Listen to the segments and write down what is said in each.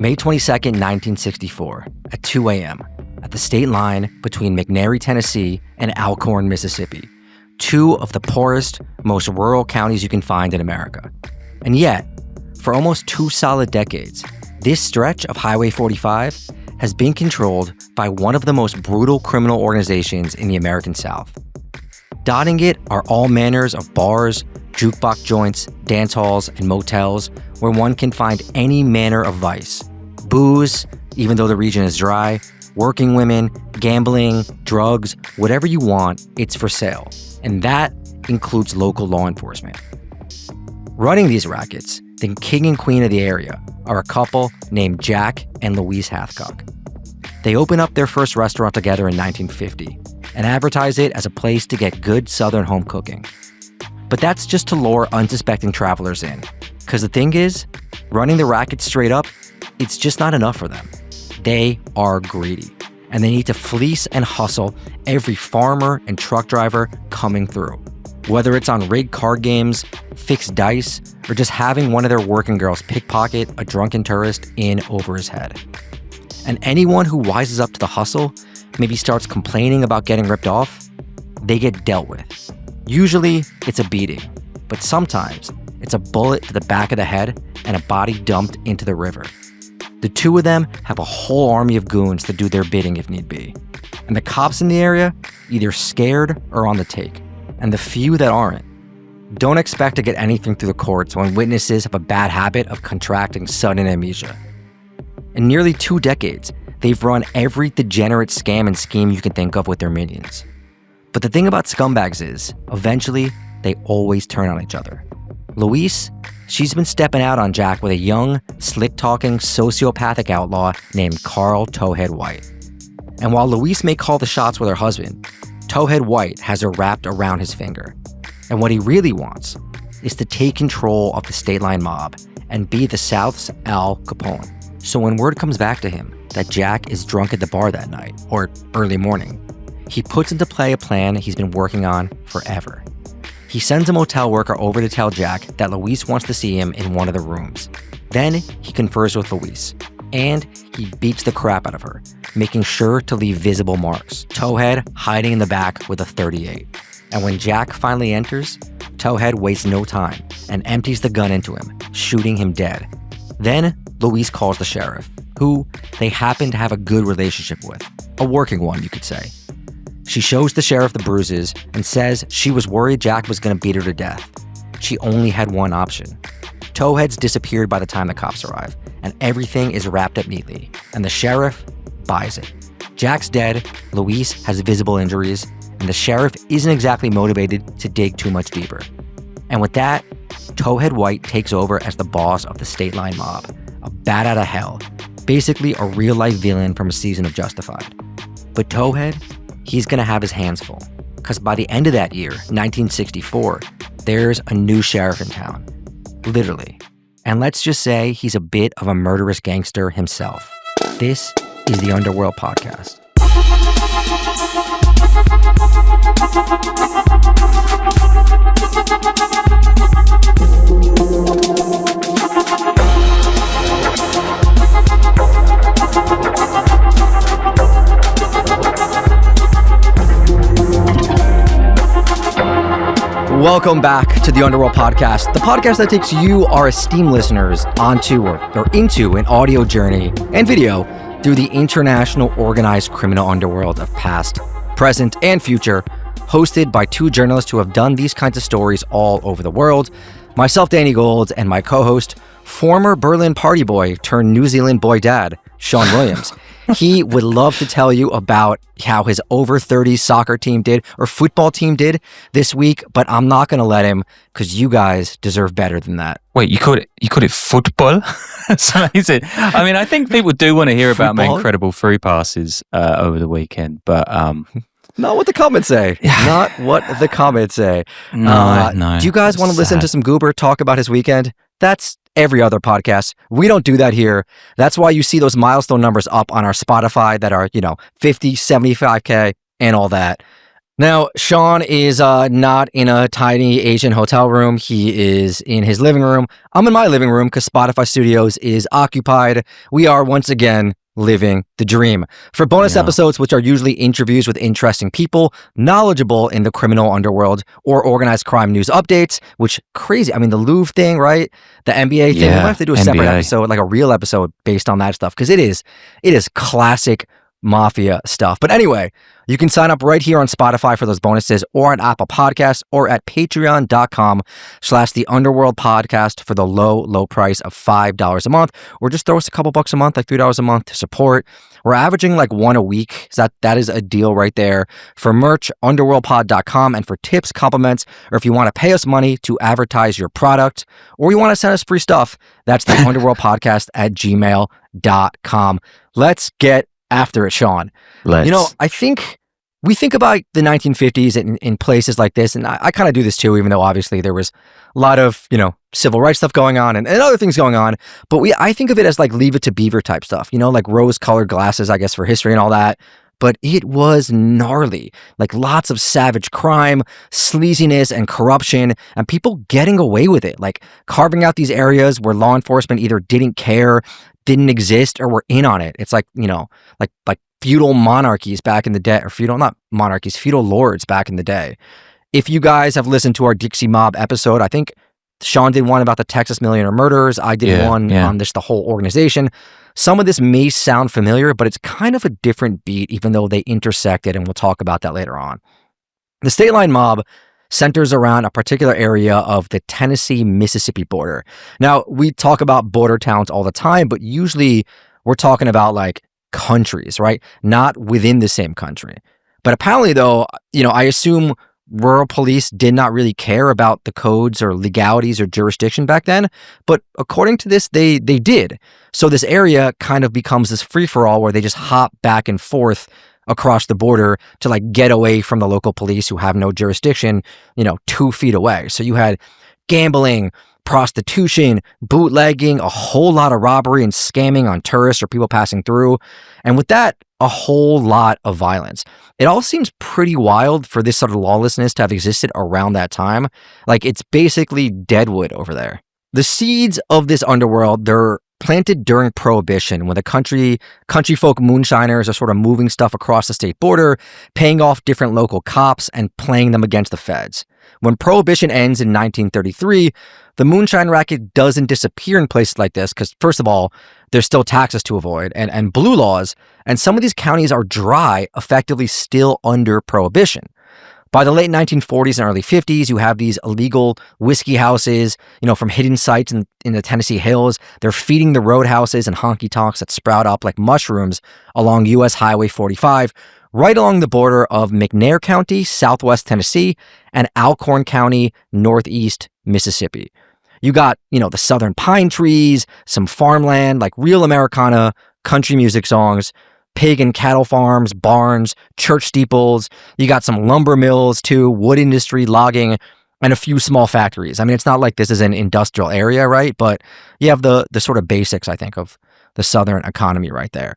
May 22nd, 1964, at 2 a.m., at the state line between McNairy, Tennessee and Alcorn, Mississippi, two of the poorest, most rural counties you can find in America. And yet, for almost 2 solid decades, this stretch of Highway 45 has been controlled by one of the most brutal criminal organizations in the American South. Dotting it are all manners of bars, jukebox joints, dance halls, and motels where one can find any manner of vice. Booze, even though the region is dry, working women, gambling, drugs, whatever you want, it's for sale. And that includes local law enforcement. Running these rackets, the king and queen of the area, are a couple named Jack and Louise Hathcock. They open up their first restaurant together in 1950 and advertise it as a place to get good Southern home cooking. But that's just to lure unsuspecting travelers in. Because the thing is, running the racket straight up, it's just not enough for them. They are greedy, and they need to fleece and hustle every farmer and truck driver coming through. Whether it's on rigged card games, fixed dice, or just having one of their working girls pickpocket a drunken tourist in over his head. And anyone who wises up to the hustle, maybe starts complaining about getting ripped off, they get dealt with. Usually, it's a beating, but sometimes it's a bullet to the back of the head and a body dumped into the river. The two of them have a whole army of goons to do their bidding if need be. And the cops in the area, either scared or on the take. And the few that aren't, don't expect to get anything through the courts when witnesses have a bad habit of contracting sudden amnesia. In nearly 2 decades, they've run every degenerate scam and scheme you can think of with their minions. But the thing about scumbags is, eventually, they always turn on each other. Louise, she's been stepping out on Jack with a young, slick-talking, sociopathic outlaw named Carl Towhead White. And while Louise may call the shots with her husband, Towhead White has her wrapped around his finger. And what he really wants is to take control of the state line mob and be the South's Al Capone. So when word comes back to him that Jack is drunk at the bar that night, or early morning, he puts into play a plan he's been working on forever. He sends a motel worker over to tell Jack that Louise wants to see him in one of the rooms. Then he confers with Louise, and he beats the crap out of her, making sure to leave visible marks. Towhead hiding in the back with a .38. And when Jack finally enters, Towhead wastes no time and empties the gun into him, shooting him dead. Then Louise calls the sheriff, who they happen to have a good relationship with, a working one, you could say. She shows the sheriff the bruises and says she was worried Jack was going to beat her to death. She only had one option. Towhead's disappeared by the time the cops arrive, and everything is wrapped up neatly, and the sheriff buys it. Jack's dead, Louise has visible injuries, and the sheriff isn't exactly motivated to dig too much deeper. And with that, Towhead White takes over as the boss of the state line mob, a bat out of hell, basically a real-life villain from a season of Justified. But Towhead, he's going to have his hands full, because by the end of that year, 1964, there's a new sheriff in town. Literally. And let's just say he's a bit of a murderous gangster himself. This is the Underworld Podcast. Welcome back to the Underworld Podcast, the podcast that takes you, our esteemed listeners, onto or into an audio journey and video through the international organized criminal underworld of past, present, and future, hosted by two journalists who have done these kinds of stories all over the world. Myself, Danny Gold, and my co-host, former Berlin party boy turned New Zealand boy dad, Sean Williams. He would love to tell you about how his over 30s soccer team did or football team did this week, but I'm not going to let him because you guys deserve better than that. Wait, you called it football? That's amazing. I mean, I think people do want to hear about my incredible free passes over the weekend, but not what the comments say. Not what the comments say. No. Do you guys want to listen to some Goober talk about his weekend? That's every other podcast. We don't do that here. That's why you see those milestone numbers up on our Spotify that are, 50, 75K and all that. Now, Sean is not in a tiny Asian hotel room. He is in his living room. I'm in my living room because Spotify Studios is occupied. We are once again living the dream. For bonus episodes, which are usually interviews with interesting people, knowledgeable in the criminal underworld, or organized crime news updates, which crazy. I mean, the Louvre thing, right? The NBA thing. We might have to do a separate episode, like a real episode based on that stuff, because it is classic Mafia stuff. But anyway, you can sign up right here on Spotify for those bonuses, or on Apple Podcasts, or at patreon.com/the Underworld Podcast for the low price of $5 a month, or just throw us a couple bucks a month, like $3 a month to support. We're averaging like one a week. So that is a deal right there. For merch, underworldpod.com, and for tips, compliments, or if you want to pay us money to advertise your product, or you want to send us free stuff, that's the underworldpodcast at gmail.com. Let's get after it, Sean. I think we think about the 1950s in places like this, and I kind of do this too, even though obviously there was a lot of, civil rights stuff going on and other things going on. But I think of it as like Leave It to Beaver type stuff, like rose-colored glasses, I guess, for history and all that. But it was gnarly, like lots of savage crime, sleaziness, and corruption, and people getting away with it, like carving out these areas where law enforcement either didn't care, didn't exist, or were in on it. It's like, like feudal monarchies back in the day, or feudal lords back in the day. If you guys have listened to our Dixie Mob episode, I think Sean did one about the Texas Millionaire Murders. I did one on the whole organization. Some of this may sound familiar, but it's kind of a different beat, even though they intersected, and we'll talk about that later on. The State Line Mob centers around a particular area of the Tennessee-Mississippi border. Now, we talk about border towns all the time, but usually we're talking about like countries, right? Not within the same country. But apparently, though, I assume rural police did not really care about the codes or legalities or jurisdiction back then. But according to this, they did. So this area kind of becomes this free-for-all where they just hop back and forth across the border to like get away from the local police who have no jurisdiction, 2 feet away. So you had gambling, prostitution, bootlegging, a whole lot of robbery and scamming on tourists or people passing through. And with that, a whole lot of violence. It all seems pretty wild for this sort of lawlessness to have existed around that time. Like, it's basically Deadwood over there. The seeds of this underworld, they're planted during Prohibition, when the country folk moonshiners are sort of moving stuff across the state border, paying off different local cops and playing them against the feds. When Prohibition ends in 1933, the moonshine racket doesn't disappear in places like this because, first of all, there's still taxes to avoid and blue laws, and some of these counties are dry, effectively still under Prohibition. By the late 1940s and early 50s, you have these illegal whiskey houses, from hidden sites in the Tennessee hills. They're feeding the roadhouses and honky-tonks that sprout up like mushrooms along U.S. Highway 45, right along the border of McNair County, southwest Tennessee, and Alcorn County, northeast Mississippi. You got, the southern pine trees, some farmland, like real Americana country music songs, pig and cattle farms, barns, church steeples. You got some lumber mills too, wood industry, logging, and a few small factories. I mean, it's not like this is an industrial area, right? But you have the sort of basics, I think, of the southern economy right there.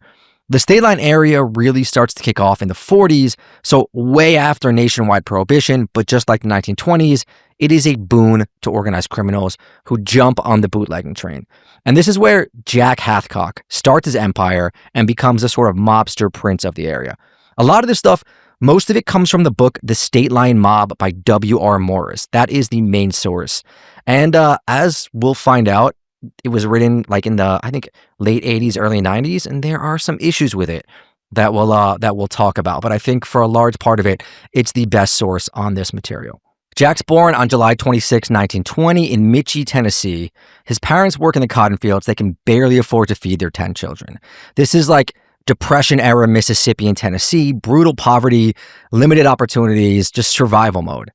The state line area really starts to kick off in the 40s, so way after nationwide prohibition, but just like the 1920s, it is a boon to organized criminals who jump on the bootlegging train. And this is where Jack Hathcock starts his empire and becomes a sort of mobster prince of the area. A lot of this stuff, most of it comes from the book The State Line Mob by W.R. Morris. That is the main source. And as we'll find out, it was written like in the, I think, late 80s, early 90s, and there are some issues with it that we'll talk about. But I think for a large part of it, it's the best source on this material. Jack's born on July 26, 1920 in Mitchie, Tennessee. His parents work in the cotton fields. They can barely afford to feed their 10 children. This is like Depression-era Mississippi and Tennessee, brutal poverty, limited opportunities, just survival mode.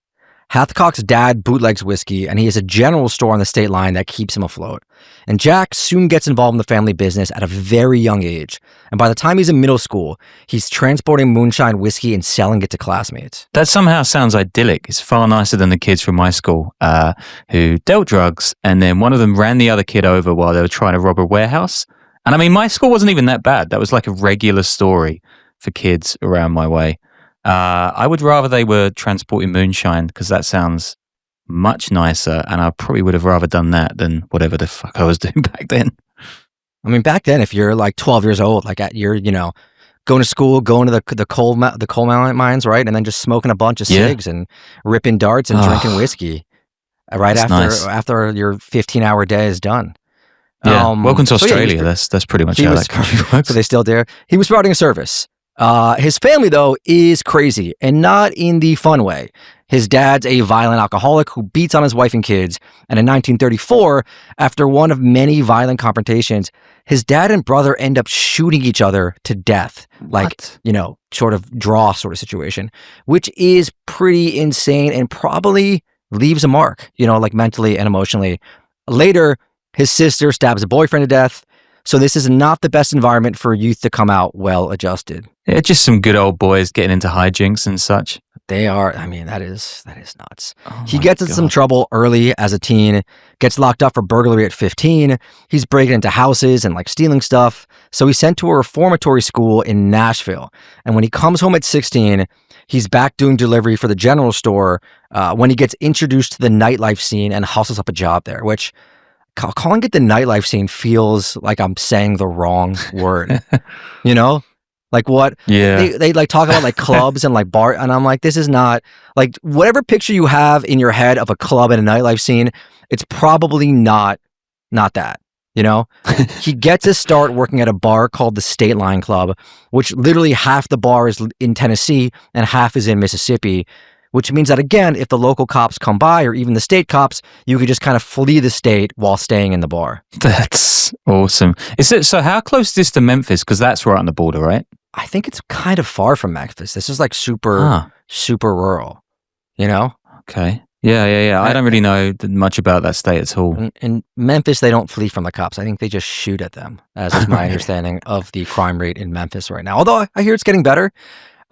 Hathcock's dad bootlegs whiskey, and he has a general store on the state line that keeps him afloat. And Jack soon gets involved in the family business at a very young age. And by the time he's in middle school, he's transporting moonshine whiskey and selling it to classmates. That somehow sounds idyllic. It's far nicer than the kids from my school who dealt drugs, and then one of them ran the other kid over while they were trying to rob a warehouse. And I mean, my school wasn't even that bad. That was like a regular story for kids around my way. I would rather they were transporting moonshine because that sounds much nicer, and I probably would have rather done that than whatever the fuck I was doing back then. I mean, back then, if you're like 12 years old, like you're, going to school, going to the coal mines, right, and then just smoking a bunch of cigs and ripping darts and drinking whiskey, right after your 15-hour day is done. Yeah, welcome to Australia. That's pretty much how that country works. So they still dare. He was providing a service. His family, though, is crazy, and not in the fun way. His dad's a violent alcoholic who beats on his wife and kids. And in 1934, after one of many violent confrontations, his dad and brother end up shooting each other to death. Like, sort of draw sort of situation, which is pretty insane and probably leaves a mark, like mentally and emotionally. Later, his sister stabs a boyfriend to death. So this is not the best environment for youth to come out well adjusted. Yeah, just some good old boys getting into hijinks and such. They are. I mean, that is nuts. He gets in some trouble early as a teen, gets locked up for burglary at 15. He's breaking into houses and like stealing stuff. So he's sent to a reformatory school in Nashville. And when he comes home at 16, he's back doing delivery for the general store when he gets introduced to the nightlife scene and hustles up a job there, which calling it the nightlife scene feels like I'm saying the wrong word, Like what? Yeah. They like talk about like clubs and like bar, and I'm like, this is not like whatever picture you have in your head of a club and a nightlife scene. It's probably not that. He gets his start working at a bar called the State Line Club, which literally half the bar is in Tennessee and half is in Mississippi. Which means that, again, if the local cops come by or even the state cops, you could just kind of flee the state while staying in the bar. That's awesome. So how close is this to Memphis? Because that's right on the border, right? I think it's kind of far from Memphis. This is like super rural, Okay. Yeah. I don't really know much about that state at all. In Memphis, they don't flee from the cops. I think they just shoot at them, as is my understanding of the crime rate in Memphis right now. Although I hear it's getting better.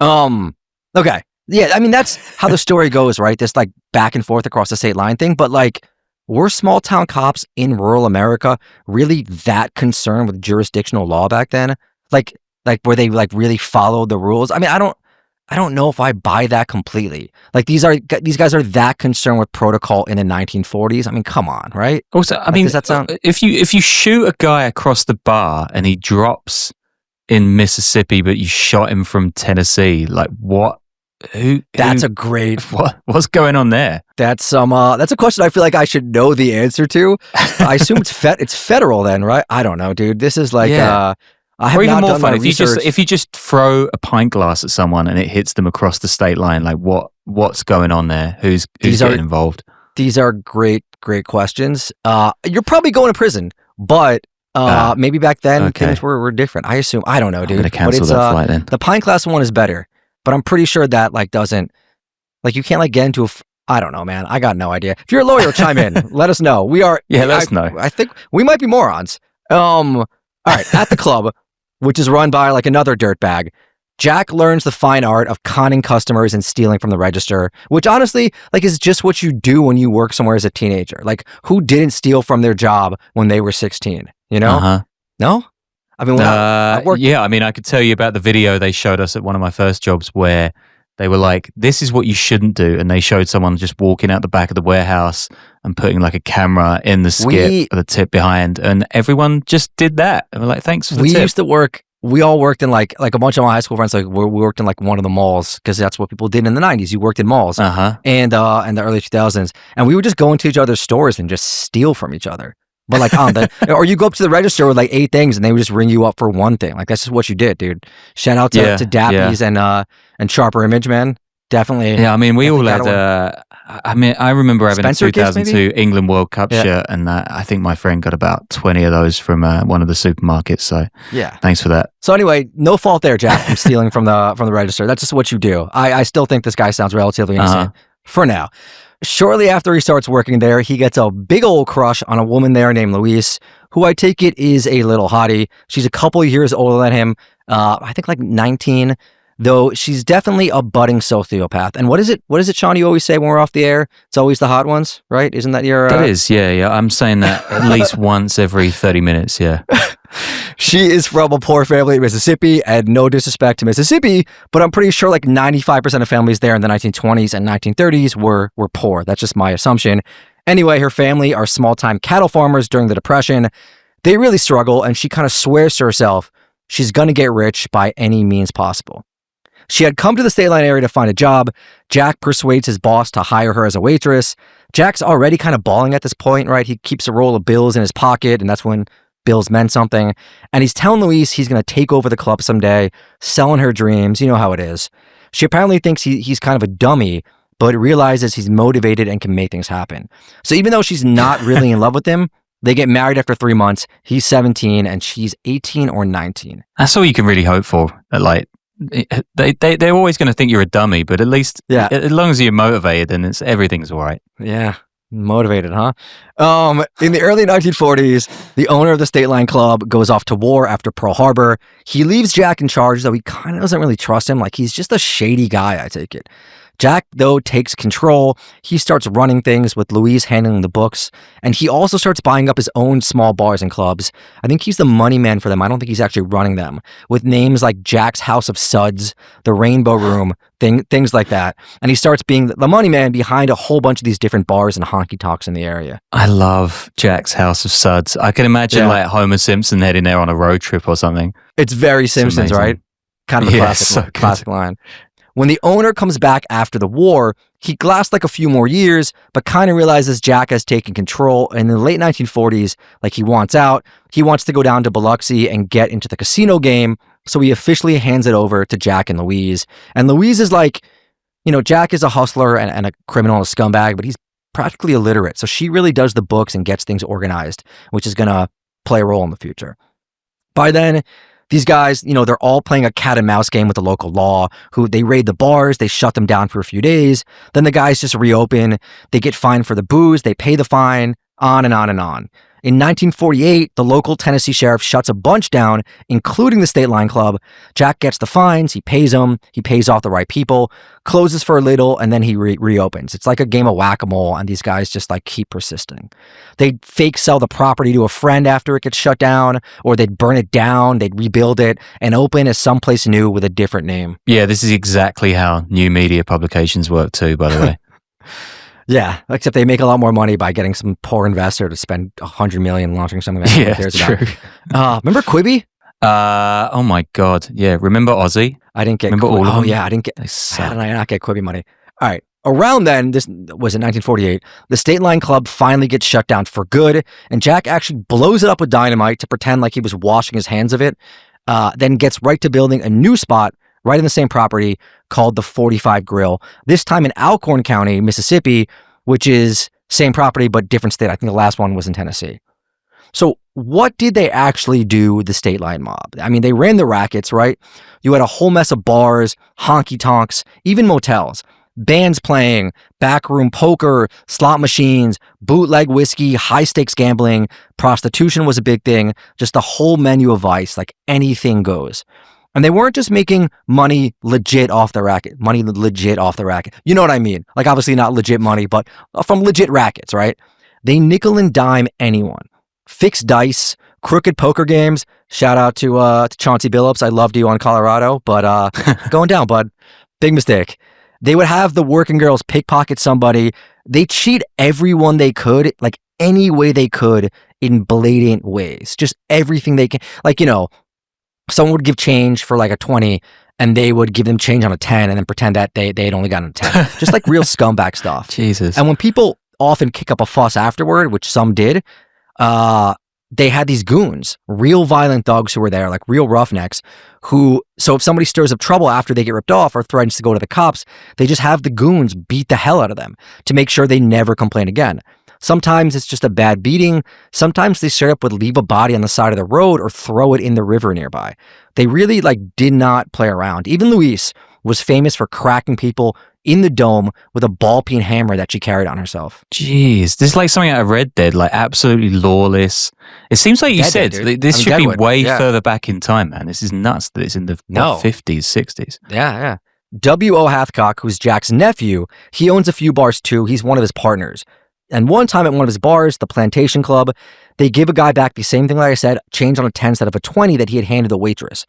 Okay. Yeah, I mean, that's how the story goes, right? This like back and forth across the state line thing. But like, were small town cops in rural America really that concerned with jurisdictional law back then? Like where they like really followed the rules? I mean, I don't know if I buy that completely. Like these guys are that concerned with protocol in the 1940s. I mean, come on, right? Also, I mean, does that sound... if you shoot a guy across the bar and he drops in Mississippi, but you shot him from Tennessee, like what? That's a great. What's going on there? That's a question I feel like I should know the answer to. I assume it's federal then, right? I don't know, dude. This is like I have or even not more done fun my if you just throw a pint glass at someone and it hits them across the state line. Like what's going on there? Who's getting involved? These are great questions. You're probably going to prison, but maybe back then things were different. I assume. I don't know, dude. I'm gonna cancel that flight then. The pint glass one is better. But I'm pretty sure that like doesn't, like you can't like get into I don't know, man. I got no idea. If you're a lawyer, chime in. Let us know. We are. Yeah, let us know. I think we might be morons. All right. At the club, which is run by like another dirtbag, Jack learns the fine art of conning customers and stealing from the register, which honestly like is just what you do when you work somewhere as a teenager. Like who didn't steal from their job when they were 16? No? I mean, I mean, I could tell you about the video they showed us at one of my first jobs where they were like, this is what you shouldn't do. And they showed someone just walking out the back of the warehouse and putting like a camera in the skip with a tip behind. And everyone just did that. And we're like, thanks for the tip. We all worked in like a bunch of my high school friends, like we worked in like one of the malls because that's what people did in the 90s. You worked in malls and in the early 2000s. And we would just go into each other's stores and just steal from each other. But like or you go up to the register with like 8 things and they would just ring you up for one thing. Like that's just what you did, dude. Shout out to Dappies and Sharper Image, man. Definitely. Yeah, I mean we all had I remember having Spencer a 2002 England World Cup shirt, and I think my friend got about 20 of those from one of the supermarkets. So yeah, thanks for that. So anyway, no fault there, Jack, from stealing from the register. That's just what you do. I still think this guy sounds relatively innocent for now. Shortly after he starts working there, he gets a big old crush on a woman there named Louise, who I take it is a little hottie. She's a couple years older than him. I think like 19, though she's definitely a budding sociopath. And what is it, Sean, you always say when we're off the air? It's always the hot ones, right? Isn't that your... That is, yeah. I'm saying that at least once every 30 minutes, yeah. She is from a poor family in Mississippi, and no disrespect to Mississippi, but I'm pretty sure like 95% of families there in the 1920s and 1930s were poor. That's just my assumption. Anyway, her family are small-time cattle farmers during the Depression. They really struggle, and she kind of swears to herself she's going to get rich by any means possible. She had come to the State Line area to find a job. Jack persuades his boss to hire her as a waitress. Jack's already kind of bawling at this point, right? He keeps a roll of bills in his pocket, and that's when bills meant something. And he's telling Louise he's going to take over the club someday, selling her dreams. You know how it is. She apparently thinks he's kind of a dummy, but realizes he's motivated and can make things happen. So even though she's not really in love with him, they get married after 3 months. He's 17 and she's 18 or 19. That's all you can really hope for. Like, they're always going to think you're a dummy, but at least, as long as you're motivated, then everything's all right. Yeah. Motivated, huh? In the early 1940s, the owner of the State Line Club goes off to war after Pearl Harbor. He leaves Jack in charge, though he kind of doesn't really trust him. Like, he's just a shady guy, I take it. Jack, though, takes control. He starts running things with Louise handling the books, and he also starts buying up his own small bars and clubs. I think he's the money man for them. I don't think he's actually running them, with names like Jack's House of Suds, the Rainbow Room, things like that. And he starts being the money man behind a whole bunch of these different bars and honky-tonks in the area. I love Jack's House of Suds. I can imagine like Homer Simpson heading there on a road trip or something. It's very Simpsons, right? Kind of a classic line. When the owner comes back after the war, he lasts like a few more years, but kind of realizes Jack has taken control. And in the late 1940s, like, he wants out. He wants to go down to Biloxi and get into the casino game. So he officially hands it over to Jack and Louise. And Louise is like, you know, Jack is a hustler and a criminal and a scumbag, but he's practically illiterate. So she really does the books and gets things organized, which is going to play a role in the future. By then, these guys, you know, they're all playing a cat and mouse game with the local law. Who they raid the bars, they shut them down for a few days. Then the guys just reopen. They get fined for the booze. They pay the fine, on and on and on. In 1948, the local Tennessee sheriff shuts a bunch down, including the State Line Club. Jack gets the fines. He pays them. He pays off the right people, closes for a little, and then he reopens. It's like a game of whack-a-mole, and these guys just like keep persisting. They'd fake sell the property to a friend after it gets shut down, or they'd burn it down, they'd rebuild it, and open as someplace new with a different name. Yeah, this is exactly how new media publications work too, by the way. Yeah, except they make a lot more money by getting some poor investor to spend $100 million launching something that no one cares about. Remember Quibi? Oh my God. Yeah. Remember Ozzy? I didn't get Remember all of them? Oh yeah, I didn't get. How did I not get Quibi money? All right. Around then, this was in 1948, the State Line Club finally gets shut down for good, and Jack actually blows it up with dynamite to pretend like he was washing his hands of it, then gets right to building a new spot right in the same property called the 45 Grill, this time in Alcorn County, Mississippi, which is same property but different state. I think the last one was in Tennessee. So what did they actually do with the State Line mob? I mean, they ran the rackets, right? You had a whole mess of bars, honky-tonks, even motels, bands playing, backroom poker, slot machines, bootleg whiskey, high-stakes gambling, prostitution was a big thing, just a whole menu of vice, like anything goes. And they weren't just making money legit off the racket. You know what I mean? Like, obviously not legit money, but from legit rackets, right? They nickel and dime anyone. Fixed dice, crooked poker games. Shout out to Chauncey Billups. I loved you on Colorado, but going down, bud. Big mistake. They would have the working girls pickpocket somebody. They cheat everyone they could, like any way they could, in blatant ways. Just everything they can. Like, you know, someone would give change for like a 20 and they would give them change on a 10 and then pretend that they had only gotten a 10. Just like real scumbag stuff. Jesus. And when people often kick up a fuss afterward, which some did, they had these goons, real violent thugs who were there, like real roughnecks, who, so if somebody stirs up trouble after they get ripped off or threatens to go to the cops, they just have the goons beat the hell out of them to make sure they never complain again. Sometimes it's just a bad beating. Sometimes they straight up would leave a body on the side of the road or throw it in the river nearby. They really did not play around. Even Louise was famous for cracking people in the dome with a ball-peen hammer that she carried on herself. Jeez, this is like something out of Red Dead, like absolutely lawless. It seems like you said, this should be way further back in time, man. This is nuts that it's in the 50s, 60s. Yeah. W.O. Hathcock, who's Jack's nephew, he owns a few bars too. He's one of his partners. And one time at one of his bars, the Plantation Club, they give a guy back the same thing, like I said, change on a 10 instead of a 20 that he had handed the waitress.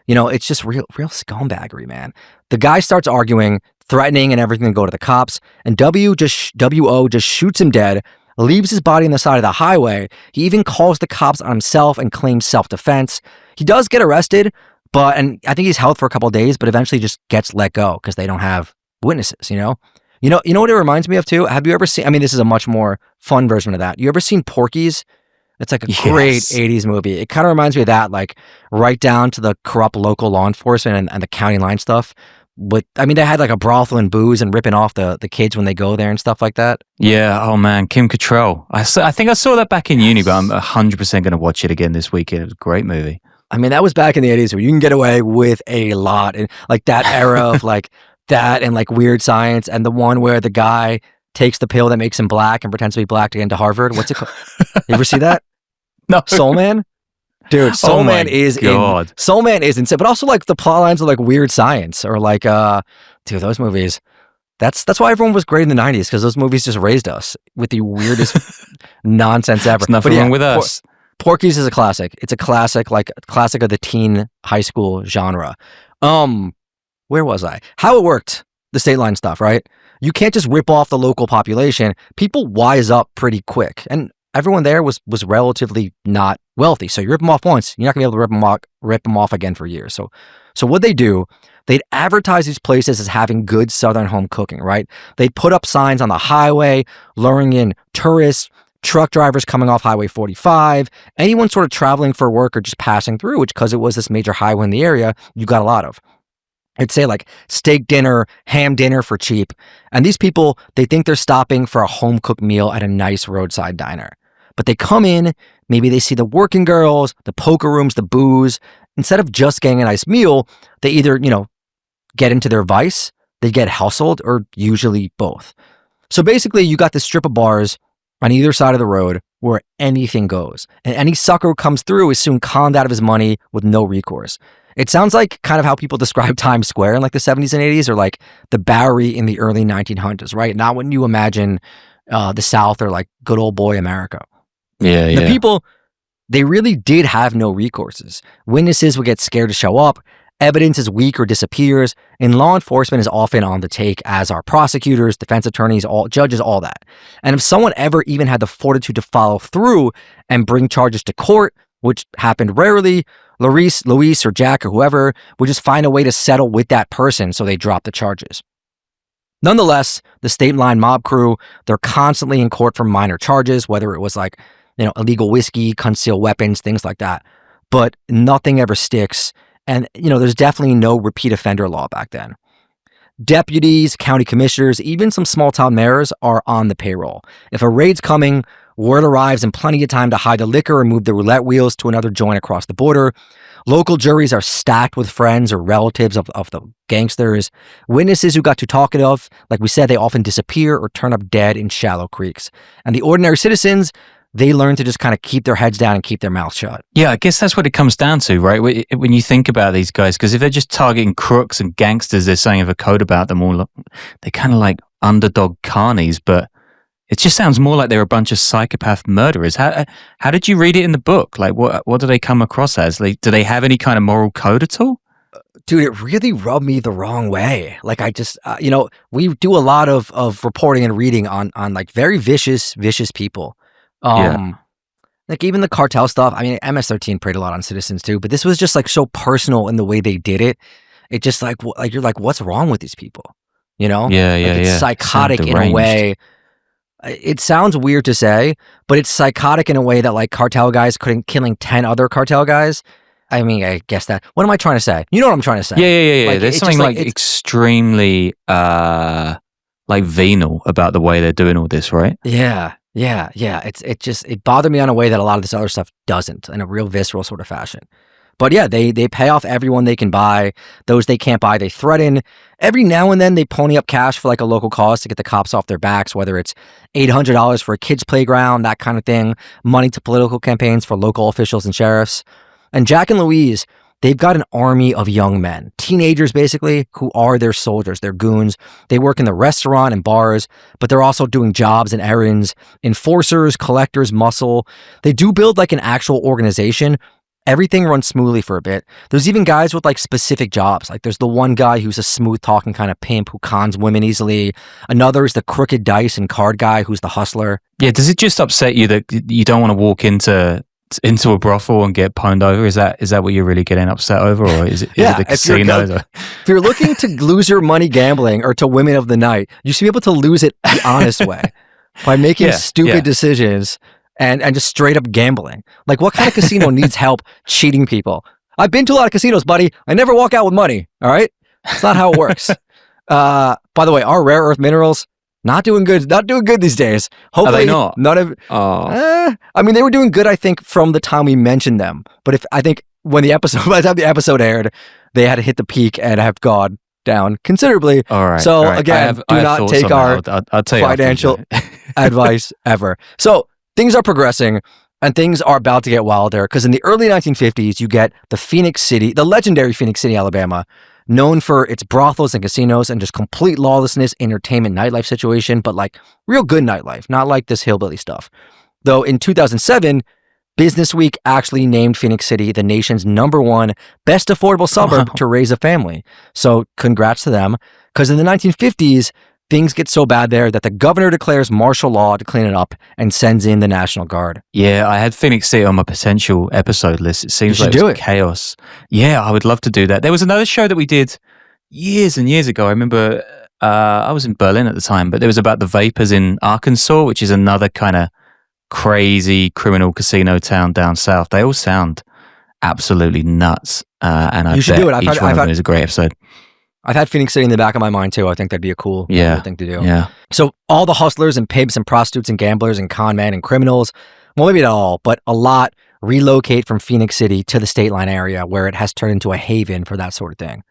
It's just real scumbaggery, man. The guy starts arguing, threatening and everything to go to the cops, and W.O. just shoots him dead, leaves his body on the side of the highway. He even calls the cops on himself and claims self-defense. He does get arrested, and I think he's held for a couple of days, but eventually just gets let go because they don't have witnesses, You know what it reminds me of too? Have you ever seen, this is a much more fun version of that. You ever seen Porky's? It's like a great 80s movie. It kind of reminds me of that, like right down to the corrupt local law enforcement and the county line stuff. But they had like a brothel and booze and ripping off the kids when they go there and stuff like that. Yeah. Oh man, Kim Cattrall. I think I saw that back in uni, but I'm 100% going to watch it again this weekend. It's a great movie. That was back in the 80s where you can get away with a lot. And like that era of like that and like Weird Science, and the one where the guy takes the pill that makes him black and pretends to be black to get into Harvard. What's it called? You ever see that? No. Soul Man? Dude, Soul Man is insane. But also like the plot lines of like Weird Science or like dude, those movies. That's why everyone was great in the 90s, because those movies just raised us with the weirdest nonsense ever. There's nothing wrong with us. Porky's is a classic. It's a classic, like a classic of the teen high school genre. Where was I? How it worked, the state line stuff, right? You can't just rip off the local population. People wise up pretty quick. And everyone there was relatively not wealthy. So you rip them off once, you're not gonna be able to rip them off again for years. So what they do, they'd advertise these places as having good Southern home cooking, right? They'd put up signs on the highway, luring in tourists, truck drivers coming off Highway 45, anyone sort of traveling for work or just passing through, which, because it was this major highway in the area, you got a lot of. I'd say like steak dinner, ham dinner for cheap. And these people, they think they're stopping for a home cooked meal at a nice roadside diner. But they come in, maybe they see the working girls, the poker rooms, the booze. Instead of just getting a nice meal, they either, get into their vice, they get hustled, or usually both. So basically, you got this strip of bars on either side of the road where anything goes. And any sucker who comes through is soon conned out of his money with no recourse. It sounds like kind of how people describe Times Square in like the 70s and 80s, or like the Bowery in the early 1900s, right? Not when you imagine the South or like good old boy America. Yeah. The people, they really did have no recourses. Witnesses would get scared to show up. Evidence is weak or disappears, and law enforcement is often on the take, as are prosecutors, defense attorneys, all judges, all that. And if someone ever even had the fortitude to follow through and bring charges to court, which happened rarely, Luis or Jack or whoever would just find a way to settle with that person, so they drop the charges. Nonetheless, the state line mob crew, they're constantly in court for minor charges, whether it was like, illegal whiskey, concealed weapons, things like that. But nothing ever sticks. And, there's definitely no repeat offender law back then. Deputies, county commissioners, even some small town mayors are on the payroll. If a raid's coming, word arrives in plenty of time to hide the liquor or move the roulette wheels to another joint across the border. Local juries are stacked with friends or relatives of the gangsters. Witnesses who got too talkative, like we said, they often disappear or turn up dead in shallow creeks. And the ordinary citizens, they learn to just kind of keep their heads down and keep their mouths shut. Yeah, I guess that's what it comes down to, right? When you think about these guys, because if they're just targeting crooks and gangsters, they're saying of a code about them all, they're kind of like underdog carnies, but it just sounds more like they're a bunch of psychopath murderers. How did you read it in the book? Like, what do they come across as? Do they have any kind of moral code at all? Dude, it really rubbed me the wrong way. Like, I just, we do a lot of reporting and reading on like very vicious people. Like even the cartel stuff. MS-13 preyed a lot on citizens too, but this was just like so personal in the way they did it. It just like you're like, what's wrong with these people? Yeah. It's psychotic in a way. It sounds weird to say, but it's psychotic in a way that like cartel guys killing 10 other cartel guys. I guess that. What am I trying to say? You know what I'm trying to say? Yeah. There's something like extremely like venal about the way they're doing all this, right? Yeah. It bothered me on a way that a lot of this other stuff doesn't, in a real visceral sort of fashion. But yeah, they pay off everyone they can buy. Those they can't buy, they threaten. Every now and then they pony up cash for like a local cause to get the cops off their backs, whether it's $800 for a kid's playground, that kind of thing, money to political campaigns for local officials and sheriffs. And Jack and Louise, they've got an army of young men, teenagers basically, who are their soldiers, their goons. They work in the restaurant and bars, but they're also doing jobs and errands, enforcers, collectors, muscle. They do build like an actual organization. Everything runs smoothly for a bit. There's even guys with like specific jobs. Like there's the one guy who's a smooth talking kind of pimp who cons women easily. Another is the crooked dice and card guy who's the hustler. Yeah, does it just upset you that you don't want to walk into a brothel and get pwned over? Is that what you're really getting upset over, or is it the casinos? If you're looking to lose your money gambling or to women of the night, you should be able to lose it the honest way by making stupid decisions and just straight up gambling. Like, what kind of casino needs help cheating people? I've been to a lot of casinos, buddy. I never walk out with money. All right, it's not how it works. By the way, our rare earth minerals. Not doing good these days. Hopefully, are they not? None of. I mean, they were doing good, I think, from the time we mentioned them. But I think by the time the episode aired, they had to hit the peak and have gone down considerably. All right. So again, do not take our financial advice ever. So things are progressing, and things are about to get wilder because in the early 1950s, you get the legendary Phoenix City, Alabama, known for its brothels and casinos and just complete lawlessness, entertainment, nightlife situation, but like real good nightlife, not like this hillbilly stuff. Though in 2007, Business Week actually named Phoenix City the nation's #1 best affordable suburb to raise a family. So congrats to them. Because in the 1950s, things get so bad there that the governor declares martial law to clean it up and sends in the National Guard. Yeah, I had Phoenix City on my potential episode list. It seems like it's chaos. Yeah, I would love to do that. There was another show that we did years and years ago. I remember I was in Berlin at the time, but it was about the Vapors in Arkansas, which is another kind of crazy criminal casino town down south. They all sound absolutely nuts. And I bet each one of them is a great episode. I've had Phoenix City in the back of my mind too. I think that'd be a cool thing to do. Yeah. So all the hustlers and pimps and prostitutes and gamblers and con men and criminals, well, maybe not all, but a lot relocate from Phoenix City to the State Line area where it has turned into a haven for that sort of thing.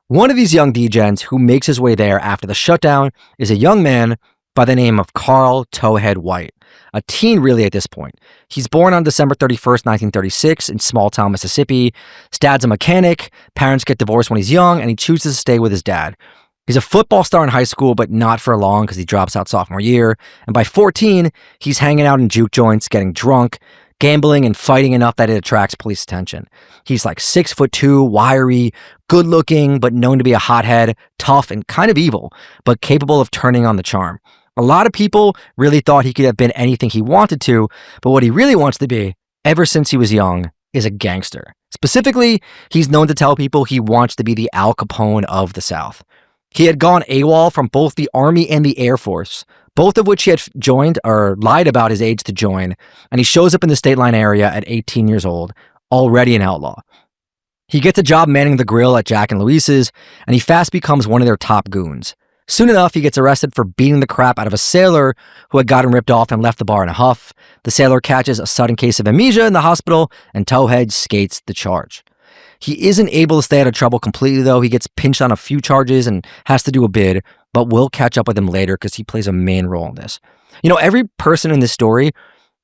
One of these young degens who makes his way there after the shutdown is a young man by the name of Carl Towhead White, a teen really at this point. He's born on December 31st, 1936 in small town Mississippi. His dad's a mechanic, parents get divorced when he's young, and he chooses to stay with his dad. He's a football star in high school, but not for long because he drops out sophomore year. And by 14, he's hanging out in juke joints, getting drunk, gambling, and fighting enough that it attracts police attention. He's like 6'2", wiry, good looking, but known to be a hothead, tough, and kind of evil, but capable of turning on the charm. A lot of people really thought he could have been anything he wanted to, but what he really wants to be, ever since he was young, is a gangster. Specifically, he's known to tell people he wants to be the Al Capone of the South. He had gone AWOL from both the Army and the Air Force, both of which he had joined or lied about his age to join, and he shows up in the State Line area at 18 years old, already an outlaw. He gets a job manning the grill at Jack and Louise's, and he fast becomes one of their top goons. Soon enough, he gets arrested for beating the crap out of a sailor who had gotten ripped off and left the bar in a huff. The sailor catches a sudden case of amnesia in the hospital, and Towhead skates the charge. He isn't able to stay out of trouble completely, though. He gets pinched on a few charges and has to do a bid, but we'll catch up with him later because he plays a main role in this. You know, every person in this story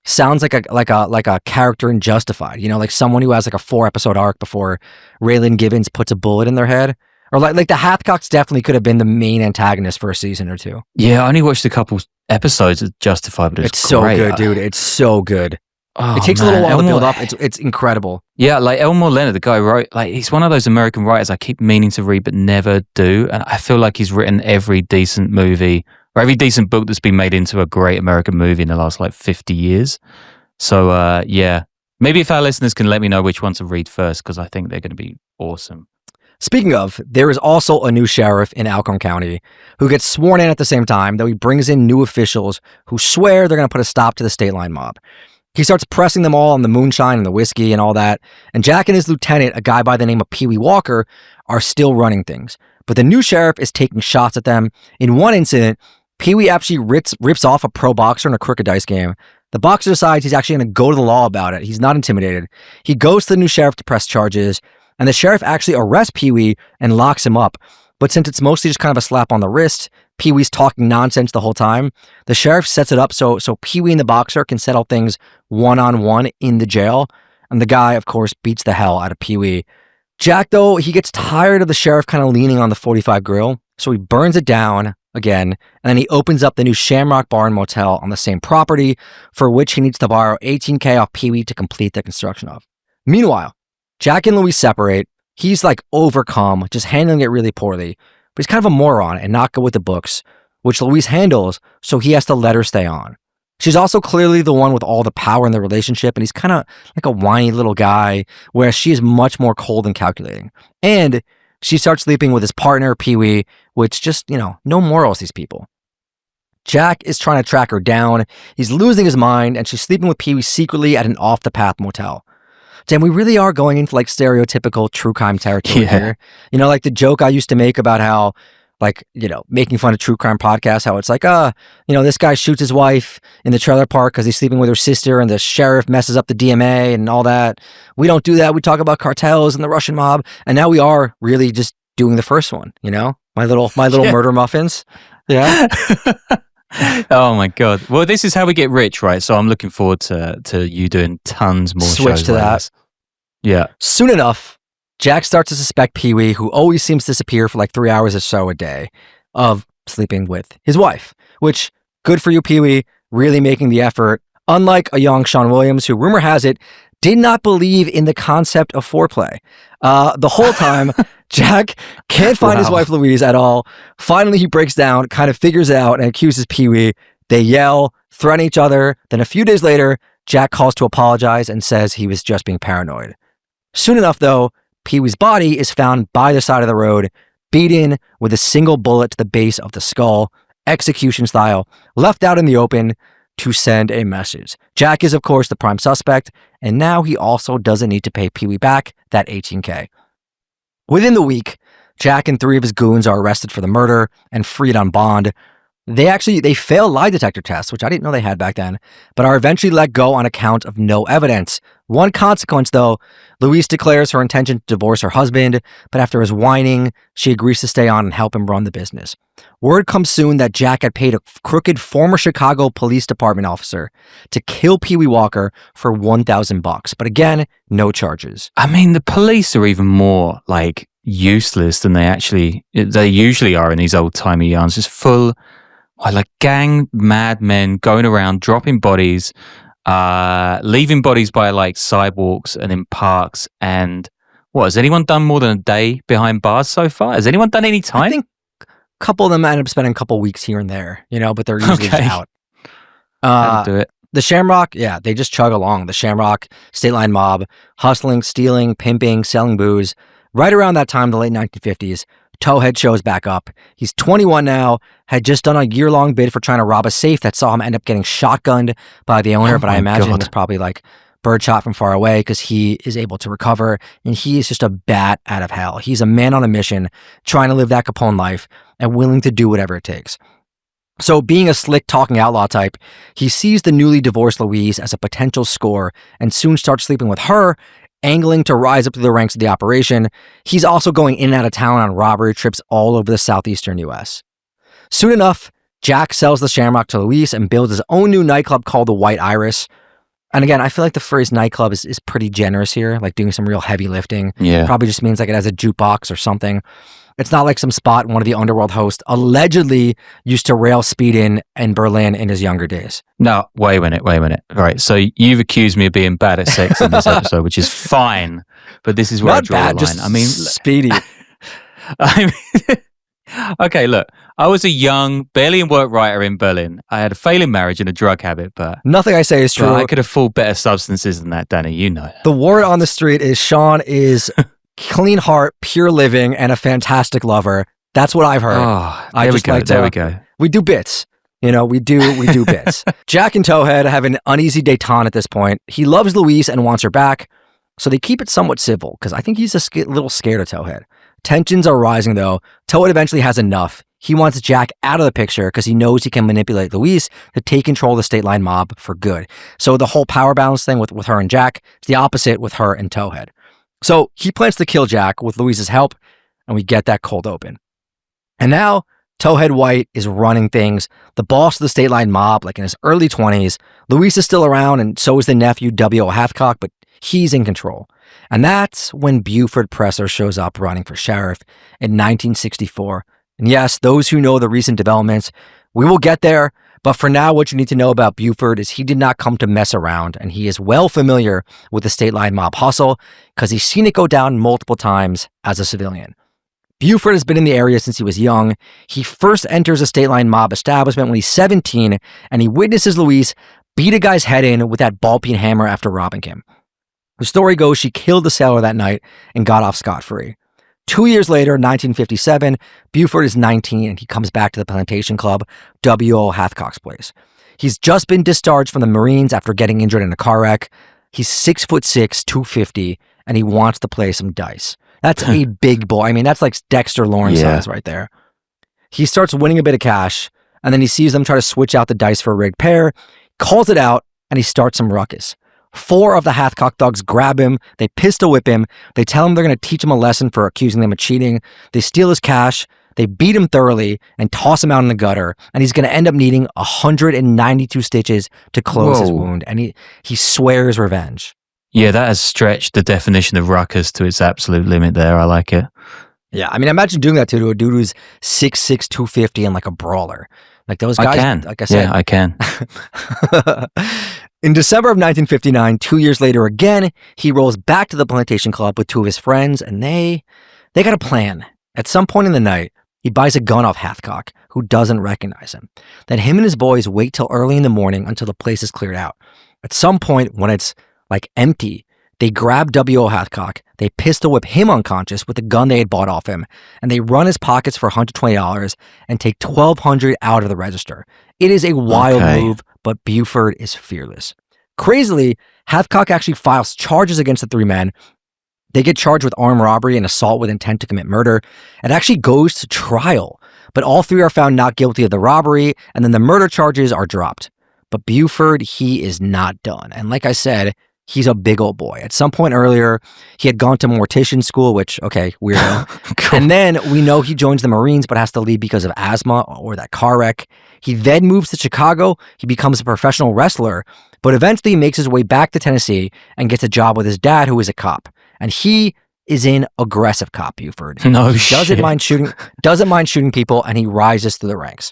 sounds like a character in Justified. You know, like someone who has like a 4-episode arc before Raylan Givens puts a bullet in their head. Or like the Hathcocks definitely could have been the main antagonist for a season or two. Yeah, I only watched a couple episodes of Justified, but it's so good, dude. It's so good. It takes a little while to build up. It's incredible. Yeah, like Elmore Leonard, the guy who wrote, like he's one of those American writers I keep meaning to read but never do. And I feel like he's written every decent movie or every decent book that's been made into a great American movie in the last like 50 years. So yeah, maybe if our listeners can let me know which one to read first, because I think they're going to be awesome. Speaking of, there is also a new sheriff in Alcorn County who gets sworn in at the same time, though he brings in new officials who swear they're going to put a stop to the State Line mob. He starts pressing them all on the moonshine and the whiskey and all that, and Jack and his lieutenant, a guy by the name of Pee Wee Walker, are still running things. But the new sheriff is taking shots at them. In one incident, Pee Wee actually rips off a pro boxer in a crooked dice game. The boxer decides he's actually going to go to the law about it. He's not intimidated. He goes to the new sheriff to press charges, and the sheriff actually arrests Pee Wee and locks him up. But since it's mostly just kind of a slap on the wrist, Pee Wee's talking nonsense the whole time, the sheriff sets it up so Pee Wee and the boxer can settle things one-on-one in the jail. And the guy, of course, beats the hell out of Pee Wee. Jack, though, he gets tired of the sheriff kind of leaning on the 45 grill, so he burns it down again, and then he opens up the new Shamrock Bar and Motel on the same property, for which he needs to borrow $18K off Pee-wee to complete the construction of. Meanwhile, Jack and Louise separate. He's like overcome, just handling it really poorly, but he's kind of a moron and not good with the books, which Louise handles, so he has to let her stay on. She's also clearly the one with all the power in the relationship, and he's kind of like a whiny little guy, whereas she is much more cold and calculating. And she starts sleeping with his partner, Pee-wee, which just, no morals, these people. Jack is trying to track her down. He's losing his mind, and she's sleeping with Pee-wee secretly at an off-the-path motel. Damn, we really are going into like stereotypical true crime territory here. Like the joke I used to make about how, making fun of true crime podcasts, how it's like, this guy shoots his wife in the trailer park because he's sleeping with her sister and the sheriff messes up the DMA and all that. We don't do that. We talk about cartels and the Russian mob. And now we are really just doing the first one, my little murder muffins. Yeah. Oh my God. Well, this is how we get rich, right? So I'm looking forward to you doing tons more Switch shows to like that. This. Yeah. Soon enough, Jack starts to suspect Pee-wee, who always seems to disappear for like 3 hours or so a day, of sleeping with his wife, which, good for you, Pee-wee, really making the effort, unlike a young Sean Williams, who, rumor has it, did not believe in the concept of foreplay. The whole time, Jack can't find his wife Louise at all. Finally, he breaks down, kind of figures it out, and accuses Pee-wee. They yell, threaten each other. Then a few days later, Jack calls to apologize and says he was just being paranoid. Soon enough, though, Pee-wee's body is found by the side of the road, beaten with a single bullet to the base of the skull, execution style, left out in the open to send a message. Jack is, of course, the prime suspect, and now he also doesn't need to pay Pee-wee back that $18K. Within the week, Jack and 3 of his goons are arrested for the murder and freed on bond. They fail lie detector tests, which I didn't know they had back then, but are eventually let go on account of no evidence. One consequence, though, Louise declares her intention to divorce her husband, but after his whining, she agrees to stay on and help him run the business. Word comes soon that Jack had paid a crooked former Chicago Police Department officer to kill Pee-wee Walker for $1,000, but again, no charges. I mean, the police are even more useless than they usually are in these old-timey yarns, just full gang madmen going around dropping bodies, leaving bodies by sidewalks and in parks. And what, has anyone done more than a day behind bars so far? Has anyone done any time? I think a couple of them end up spending a couple weeks here and there, but they're usually just out. That'll do it. The Shamrock, they just chug along. The Shamrock State Line mob, hustling, stealing, pimping, selling booze. Right around that time, the late 1950s, Towhead shows back up. He's 21 now, had just done a year-long bid for trying to rob a safe that saw him end up getting shotgunned by the owner, but I imagine it was probably birdshot from far away because he is able to recover, and he is just a bat out of hell. He's a man on a mission, trying to live that Capone life and willing to do whatever it takes. So being a slick talking outlaw type, he sees the newly divorced Louise as a potential score and soon starts sleeping with her, angling to rise up through the ranks of the operation. He's also going in and out of town on robbery trips all over the southeastern U.S. Soon enough, Jack sells the Shamrock to Louise and builds his own new nightclub called the White Iris. And again, I feel like the phrase nightclub is pretty generous here, doing some real heavy lifting. Yeah. Probably just means it has a jukebox or something. It's not like some spot one of the underworld hosts allegedly used to rail speed in Berlin in his younger days. No, wait a minute. All right, so you've accused me of being bad at sex in this episode, which is fine, but this is where I draw bad, the line. just speedy. Okay, look, I was a young, barely in work writer in Berlin. I had a failing marriage and a drug habit, but nothing I say is true. I could afford better substances than that, Danny. You know that. The word on the street is Sean is clean heart, pure living, and a fantastic lover. That's what I've heard. There we go. We do bits. We do bits. Jack and Towhead have an uneasy détente at this point. He loves Louise and wants her back, so they keep it somewhat civil, because I think he's a little scared of Towhead. Tensions are rising, though. Towhead eventually has enough. He wants Jack out of the picture because he knows he can manipulate Louise to take control of the State Line mob for good. So the whole power balance thing with her and Jack is the opposite with her and Towhead. So he plans to kill Jack with Louise's help, and we get that cold open. And now, Towhead White is running things, the boss of the State Line mob, in his early 20s. Louise is still around, and so is the nephew, W.O. Hathcock, but he's in control. And that's when Buford Presser shows up running for sheriff in 1964. And yes, those who know the recent developments, we will get there. But for now, what you need to know about Buford is he did not come to mess around, and he is well familiar with the state line mob hustle because he's seen it go down multiple times as a civilian. Buford has been in the area since he was young. He first enters a state line mob establishment when he's 17, and he witnesses Louise beat a guy's head in with that ball-peen hammer after robbing him. The story goes she killed the sailor that night and got off scot-free. 2 years later, 1957, Buford is 19 and he comes back to the plantation club, W.O. Hathcock's place. He's just been discharged from the Marines after getting injured in a car wreck. He's 6'6", 250, and he wants to play some dice. That's a big boy. I mean, that's like Dexter Lawrence size right there. He starts winning a bit of cash, and then he sees them try to switch out the dice for a rigged pair, calls it out, and he starts some ruckus. 4 of the Hathcock thugs grab him, they pistol whip him, they tell him they're going to teach him a lesson for accusing them of cheating, they steal his cash, they beat him thoroughly, and toss him out in the gutter, and he's going to end up needing 192 stitches to close his wound, and he swears revenge. Yeah, that has stretched the definition of ruckus to its absolute limit there. I like it. Yeah, I mean, imagine doing that to a dude who's 6'6", 250 and like a brawler. Like those guys, I can. like I said. Yeah, I can. In December of 1959, 2 years later again, he rolls back to the plantation club with 2 of his friends, and they got a plan. At some point in the night, he buys a gun off Hathcock, who doesn't recognize him. Then him and his boys wait till early in the morning until the place is cleared out. At some point, when it's like empty, they grab W.O. Hathcock, they pistol whip him unconscious with the gun they had bought off him, and they run his pockets for $120 and take $1,200 out of the register. It is a wild move, but Buford is fearless. Crazily, Hathcock actually files charges against the 3 men. They get charged with armed robbery and assault with intent to commit murder. It actually goes to trial, but all 3 are found not guilty of the robbery, and then the murder charges are dropped. But Buford, he is not done. And like I said, he's a big old boy. At some point earlier, he had gone to mortician school, which, okay, weirdo. Cool. And then we know he joins the Marines, but has to leave because of asthma or that car wreck. He then moves to Chicago. He becomes a professional wrestler, but eventually makes his way back to Tennessee and gets a job with his dad, who is a cop. And he is an aggressive cop, Buford. No he shit. doesn't mind shooting people, and he rises through the ranks.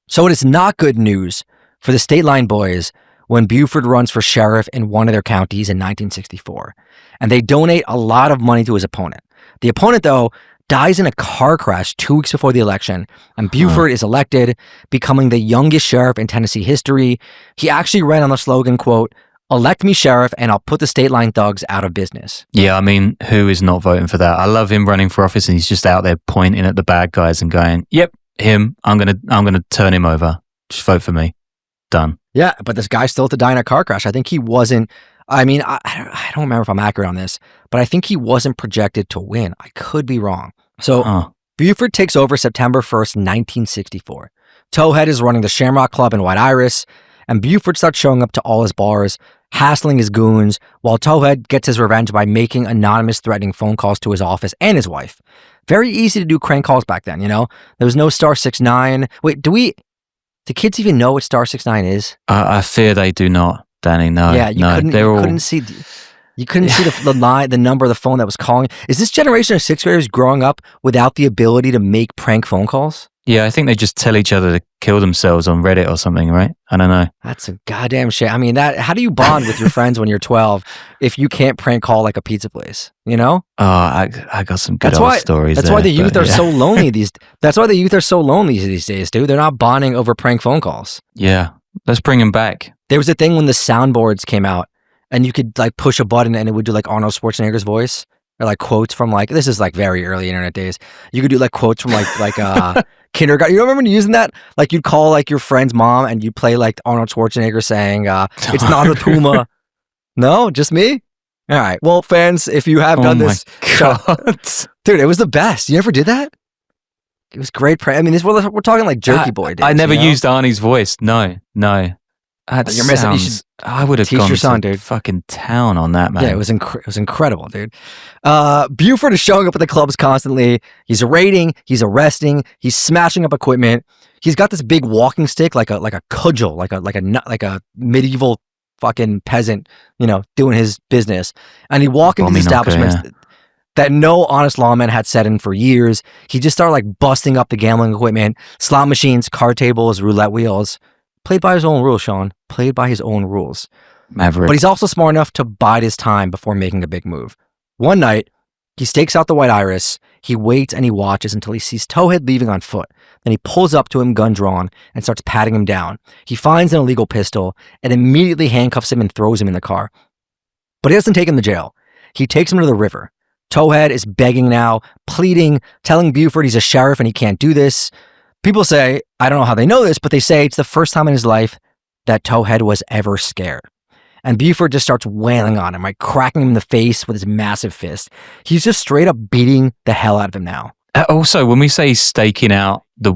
So it is not good news for the State Line boys when Buford runs for sheriff in one of their counties in 1964. And they donate a lot of money to his opponent. The opponent, though, dies in a car crash 2 weeks before the election, and Buford is elected, becoming the youngest sheriff in Tennessee history. He actually ran on the slogan, quote, "Elect me sheriff and I'll put the State Line thugs out of business." Yeah, I mean, who is not voting for that? I love him running for office, and he's just out there pointing at the bad guys and going, "Yep, him. I'm gonna turn him over. Just vote for me. Done." Yeah, but this guy still had to die in a car crash. I think he wasn't. I mean, I don't remember if I'm accurate on this, but I think he wasn't projected to win. I could be wrong. So Buford takes over September 1st, 1964. Towhead is running the Shamrock Club in White Iris, and Buford starts showing up to all his bars, hassling his goons, while Towhead gets his revenge by making anonymous threatening phone calls to his office and his wife. Very easy to do crank calls back then, you know? There was no *69. Wait, do kids even know what *69 is? I fear they do not, Danny. No. Yeah, you couldn't see the number of the phone that was calling. Is this generation of 6th graders growing up without the ability to make prank phone calls? Yeah, I think they just tell each other to kill themselves on Reddit or something, right? I don't know. That's a goddamn shit. I mean, how do you bond with your friends when you're 12 if you can't prank call like a pizza place, you know? Oh, I got some good old stories. That's why the youth are so lonely That's why the youth are so lonely these days, dude. They're not bonding over prank phone calls. Yeah, let's bring them back. There was a thing when the soundboards came out, and you could like push a button and it would do like Arnold Schwarzenegger's voice, or like quotes from like, this is like very early internet days. You could do like quotes from like kindergarten. You remember using that? Like you'd call like your friend's mom and you'd play like Arnold Schwarzenegger saying, "It's not a tumor." No, just me? All right. Well, fans, if you have done this, dude, it was the best. You ever did that? It was great. I mean, we're talking like Jerky Boy days. I never used Arnie's voice. No. You're missing. You should I would have teach gone your son, to dude. Fucking town on that, man. Yeah, it was incredible, dude. Buford is showing up at the clubs constantly. He's raiding, he's arresting, he's smashing up equipment. He's got this big walking stick, like a cudgel, like a medieval fucking peasant, doing his business. And he'd walk into these Bommy knocker, establishments that no honest lawman had set in for years. He just started like busting up the gambling equipment, slot machines, card tables, roulette wheels. Played by his own rules, Sean. Played by his own rules. Maverick. But he's also smart enough to bide his time before making a big move. One night, he stakes out the White Iris. He waits and he watches until he sees Towhead leaving on foot. Then he pulls up to him, gun drawn, and starts patting him down. He finds an illegal pistol and immediately handcuffs him and throws him in the car. But he doesn't take him to jail. He takes him to the river. Towhead is begging now, pleading, telling Buford he's a sheriff and he can't do this. People say, I don't know how they know this, but they say it's the first time in his life that Towhead was ever scared. And Buford just starts wailing on him, right? Cracking him in the face with his massive fist. He's just straight up beating the hell out of him now. Also, when we say staking out the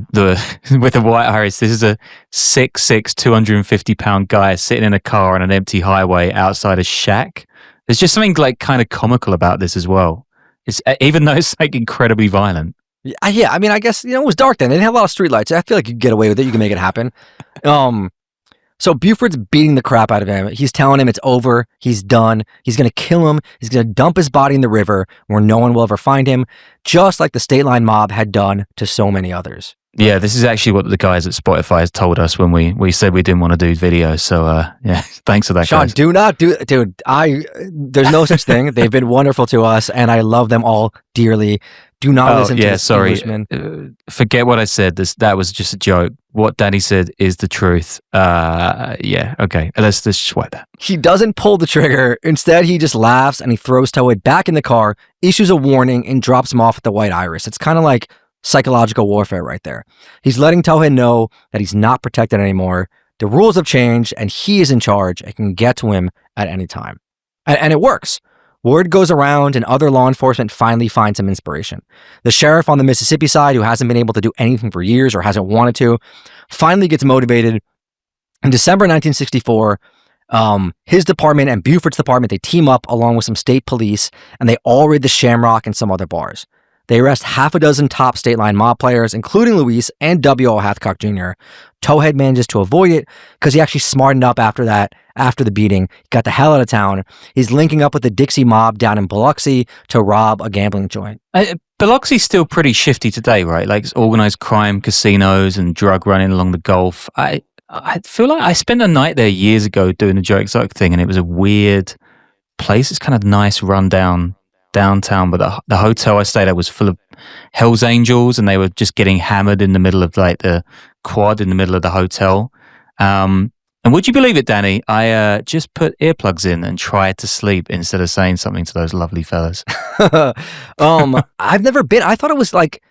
with the White Iris, this is a 6'6", 250-pound guy sitting in a car on an empty highway outside a shack. There's just something like kind of comical about this as well. It's even though it's like incredibly violent. Yeah, I mean, I guess, it was dark then. They didn't have a lot of streetlights. I feel like you could get away with it. You can make it happen. So Buford's beating the crap out of him. He's telling him it's over. He's done. He's going to kill him. He's going to dump his body in the river where no one will ever find him, just like the State Line mob had done to so many others. Yeah, this is actually what the guys at Spotify has told us when we said we didn't want to do videos. So, yeah, thanks for that, Sean, guys. do not do... Dude, there's no such thing. They've been wonderful to us, and I love them all dearly. Do not listen to this Englishman. Forget what I said. That was just a joke. What Danny said is the truth. Yeah, okay. Let's just sweat that. He doesn't pull the trigger. Instead, he just laughs and he throws Towhead back in the car, issues a warning, and drops him off at the White Iris. It's kind of like psychological warfare right there. He's letting Towhead know that he's not protected anymore. The rules have changed, and he is in charge and can get to him at any time. And it works. Word goes around, and other law enforcement finally find some inspiration. The sheriff on the Mississippi side, who hasn't been able to do anything for years or hasn't wanted to, finally gets motivated. In December 1964, his department and Buford's department, they team up along with some state police, and they all raid the Shamrock and some other bars. They arrest half a dozen top State Line mob players, including Luis and W.O. Hathcock Jr. Towhead manages to avoid it because he actually smartened up after the beating. He got the hell out of town. He's linking up with the Dixie mob down in Biloxi to rob a gambling joint. Biloxi's still pretty shifty today, right? Like it's organized crime, casinos, and drug running along the Gulf. I feel like I spent a night there years ago doing the Joe Exotic thing, and it was a weird place. It's kind of nice, rundown downtown, but the hotel I stayed at was full of Hells Angels, and they were just getting hammered in the middle of like the quad in the middle of the hotel. And would you believe it, Danny? I just put earplugs in and tried to sleep instead of saying something to those lovely fellas. I've never been. I thought it was like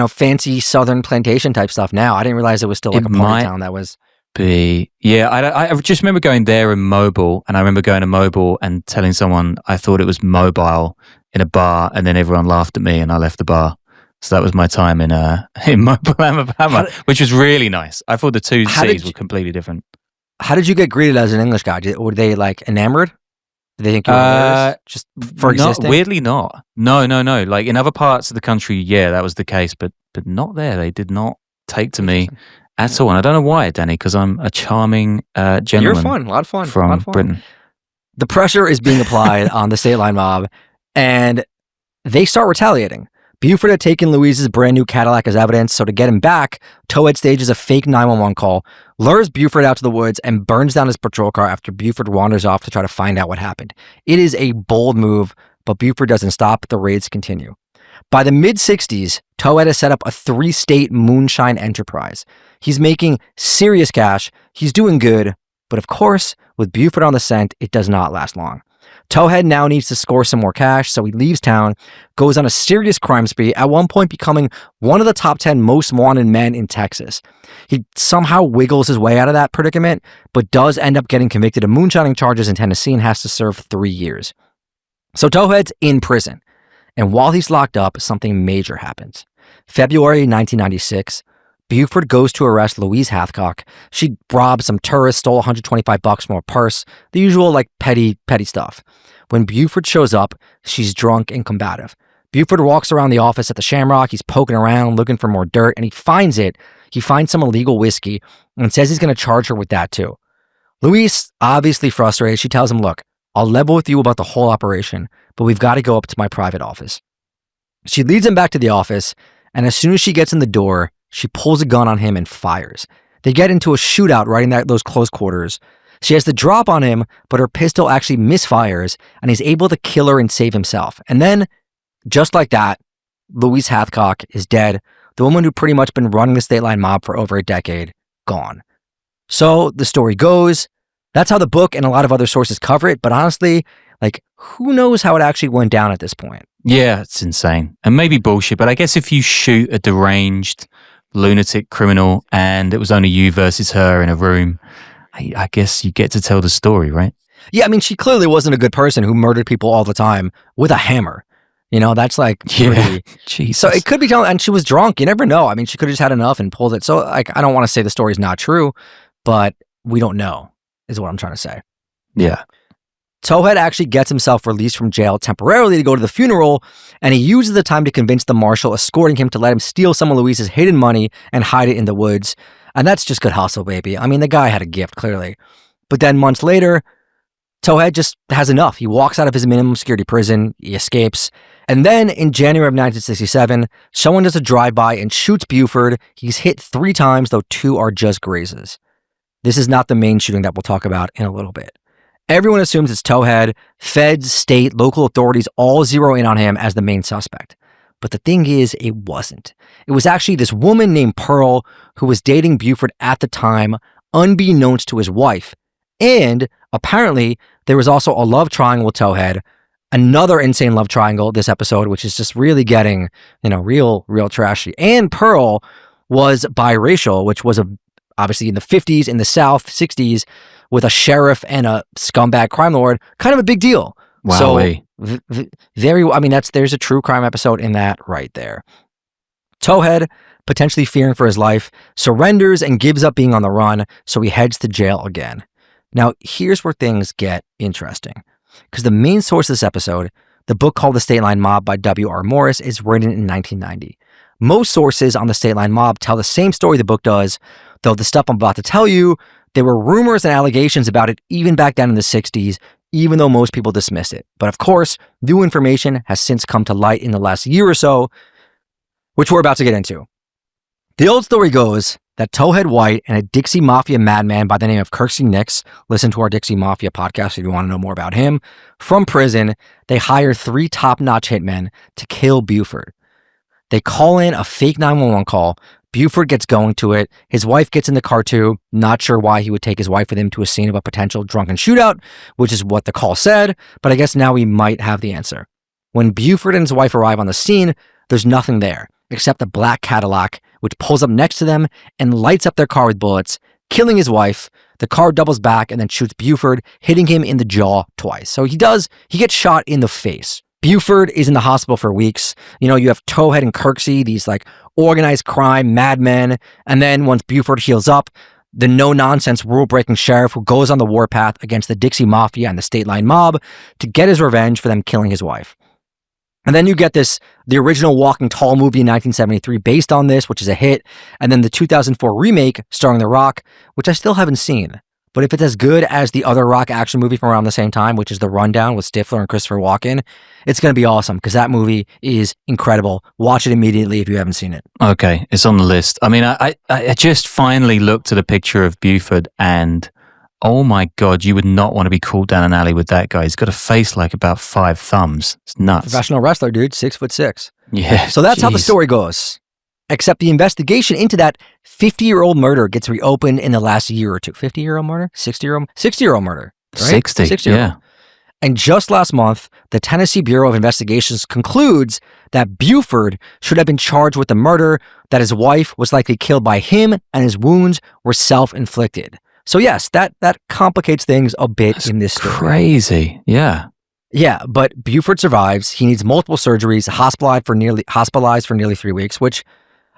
fancy Southern plantation type stuff. Now I didn't realize it was still like a party town. That was. Yeah, I just remember going there in Mobile, and I remember going to Mobile and telling someone I thought it was Mobile in a bar, and then everyone laughed at me and I left the bar. So that was my time in Mobile, Alabama, which was really nice. I thought the two cities were completely different. How did you get greeted as an English guy? Were they like enamored? Did they think you were hilarious? Just for existing? Weirdly not. No. Like in other parts of the country, yeah, that was the case, but not there. They did not take to me at all. And I don't know why, Danny, because I'm a charming gentleman. You're fun. A lot of fun. From Britain. The pressure is being applied on the State Line mob, and they start retaliating. Buford had taken Louise's brand new Cadillac as evidence, so to get him back, Towhead stages a fake 911 call, lures Buford out to the woods, and burns down his patrol car after Buford wanders off to try to find out what happened. It is a bold move, but Buford doesn't stop. The raids continue. By the mid-60s, Towhead has set up a 3-state moonshine enterprise. He's making serious cash. He's doing good. But of course, with Buford on the scent, it does not last long. Towhead now needs to score some more cash, so he leaves town, goes on a serious crime spree, at one point becoming one of the top 10 most wanted men in Texas. He somehow wiggles his way out of that predicament, but does end up getting convicted of moonshining charges in Tennessee and has to serve 3 years. So Towhead's in prison, and while he's locked up, something major happens. February 1996, Buford goes to arrest Louise Hathcock. She robbed some tourists, stole $125 from her purse, the usual petty stuff. When Buford shows up, she's drunk and combative. Buford walks around the office at the Shamrock. He's poking around, looking for more dirt, and he finds it. He finds some illegal whiskey and says he's going to charge her with that too. Luis, obviously frustrated, she tells him, look, I'll level with you about the whole operation, but we've got to go up to my private office. She leads him back to the office, and as soon as she gets in the door, she pulls a gun on him and fires. They get into a shootout right in those close quarters. She has the drop on him, but her pistol actually misfires, and he's able to kill her and save himself. And then, just like that, Louise Hathcock is dead. The woman who pretty much been running the State Line mob for over a decade, gone. So the story goes, that's how the book and a lot of other sources cover it, but honestly, like, who knows how it actually went down at this point? Yeah, it's insane. And maybe bullshit, but I guess if you shoot a deranged lunatic criminal and it was only you versus her in a room, I guess you get to tell the story, right? Yeah, I mean, she clearly wasn't a good person who murdered people all the time with a hammer. You know, that's like pretty... Jesus. So it could be telling, and she was drunk. You never know. I mean, she could have just had enough and pulled it. So like, I don't want to say the story's not true, but we don't know, is what I'm trying to say. Yeah. Towhead actually gets himself released from jail temporarily to go to the funeral, and he uses the time to convince the marshal escorting him to let him steal some of Louise's hidden money and hide it in the woods. And that's just good hustle, baby. I mean, the guy had a gift, clearly. But then months later, Towhead just has enough. He walks out of his minimum security prison, he escapes, and then in January of 1967, someone does a drive-by and shoots Buford. He's hit 3 times, though 2 are just grazes. This is not the main shooting that we'll talk about in a little bit. Everyone assumes it's Towhead. Feds, state, local authorities all zero in on him as the main suspect. But the thing is, it wasn't. It was actually this woman named Pearl who was dating Buford at the time, unbeknownst to his wife. And apparently, there was also a love triangle with Towhead, another insane love triangle this episode, which is just really getting, real trashy. And Pearl was biracial, which was obviously in the 50s, in the South, 60s, with a sheriff and a scumbag crime lord, kind of a big deal. Wow. So, there's a true crime episode in that right there. Towhead, potentially fearing for his life, surrenders and gives up being on the run, so he heads to jail again. Now, here's where things get interesting. Because the main source of this episode, the book called The State Line Mob by W.R. Morris, is written in 1990. Most sources on the State Line Mob tell the same story the book does, though the stuff I'm about to tell you, there were rumors and allegations about it even back then in the 60s, even though most people dismissed it. But of course, new information has since come to light in the last year or so, which we're about to get into. The old story goes that Towhead White and a Dixie Mafia madman by the name of Kirksey Nix, listen to our Dixie Mafia podcast if you want to know more about him, from prison, they hire 3 top-notch hitmen to kill Buford. They call in a fake 911 call. Buford gets going to it. His wife gets in the car too. Not sure why he would take his wife with him to a scene of a potential drunken shootout, which is what the call said, but I guess now we might have the answer. When Buford and his wife arrive on the scene, there's nothing there except a black Cadillac, which pulls up next to them and lights up their car with bullets, killing his wife. The car doubles back and then shoots Buford, hitting him in the jaw twice. So he gets shot in the face. Buford is in the hospital for weeks. You have Towhead and Kirksey, these like organized crime madmen. And then once Buford heals up, the no-nonsense rule-breaking sheriff who goes on the warpath against the Dixie Mafia and the State Line Mob to get his revenge for them killing his wife. And then you get the original Walking Tall movie in 1973 based on this, which is a hit. And then the 2004 remake starring The Rock, which I still haven't seen. But if it's as good as the other Rock action movie from around the same time, which is The Rundown with Stifler and Christopher Walken, it's going to be awesome because that movie is incredible. Watch it immediately if you haven't seen it. Okay, it's on the list. I mean, I just finally looked at a picture of Buford and, oh my God, you would not want to be called down an alley with that guy. He's got a face like about 5 thumbs. It's nuts. Professional wrestler, dude, 6'6". Yeah. So that's how the story goes. Except the investigation into that 50-year-old murder gets reopened in the last year or two. 50-year-old murder? 60-year-old murder. Right? 60, yeah. And just last month, the Tennessee Bureau of Investigations concludes that Buford should have been charged with the murder, that his wife was likely killed by him, and his wounds were self-inflicted. So yes, that complicates things a bit That's in this story. Crazy, yeah. Yeah, but Buford survives. He needs multiple surgeries, hospitalized for nearly 3 weeks, which,